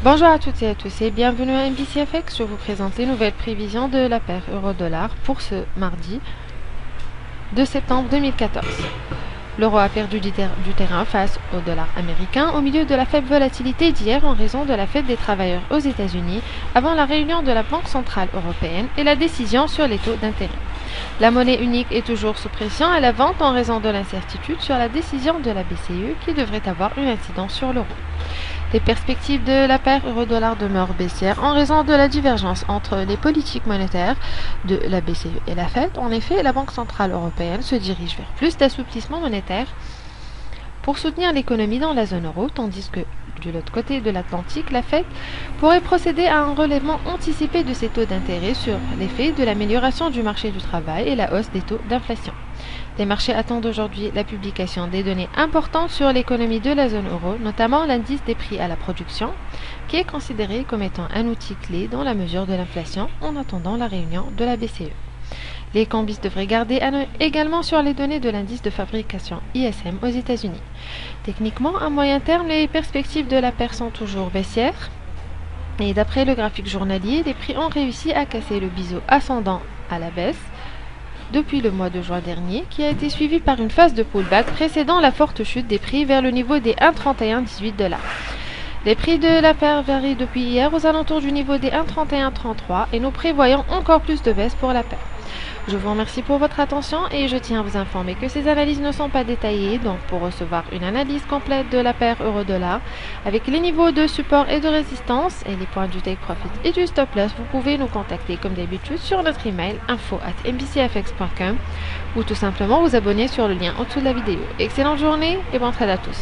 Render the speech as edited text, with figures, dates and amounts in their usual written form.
Bonjour à toutes et à tous et bienvenue à MBCFX. Je vous présente les nouvelles prévisions de la paire euro-dollar pour ce mardi 2 septembre 2014. L'euro a perdu du terrain face au dollar américain au milieu de la faible volatilité d'hier en raison de la fête des travailleurs aux États-Unis avant la réunion de la Banque centrale européenne et la décision sur les taux d'intérêt. La monnaie unique est toujours sous pression à la vente en raison de l'incertitude sur la décision de la BCE qui devrait avoir une incidence sur l'euro. Les perspectives de la paire euro-dollar demeurent baissières en raison de la divergence entre les politiques monétaires de la BCE et la Fed. En effet, la Banque centrale européenne se dirige vers plus d'assouplissement monétaire pour soutenir l'économie dans la zone euro, tandis que de l'autre côté de l'Atlantique, la Fed pourrait procéder à un relèvement anticipé de ses taux d'intérêt sur l'effet de l'amélioration du marché du travail et la hausse des taux d'inflation. Les marchés attendent aujourd'hui la publication des données importantes sur l'économie de la zone euro, notamment l'indice des prix à la production, qui est considéré comme étant un outil clé dans la mesure de l'inflation en attendant la réunion de la BCE. Les cambistes devraient garder un œil également sur les données de l'indice de fabrication ISM aux États-Unis. Techniquement, à moyen terme, les perspectives de la paire sont toujours baissières. Et d'après le graphique journalier, les prix ont réussi à casser le biseau ascendant à la baisse depuis le mois de juin dernier, qui a été suivi par une phase de pullback précédant la forte chute des prix vers le niveau des 1,3118 $. Les prix de la paire varient depuis hier aux alentours du niveau des 1,3133 et nous prévoyons encore plus de baisse pour la paire. Je vous remercie pour votre attention et je tiens à vous informer que ces analyses ne sont pas détaillées, donc pour recevoir une analyse complète de la paire euro-dollar avec les niveaux de support et de résistance et les points du take profit et du stop loss, vous pouvez nous contacter comme d'habitude sur notre email info@mbcfx.com ou tout simplement vous abonner sur le lien en dessous de la vidéo. Excellente journée et bon trade à tous.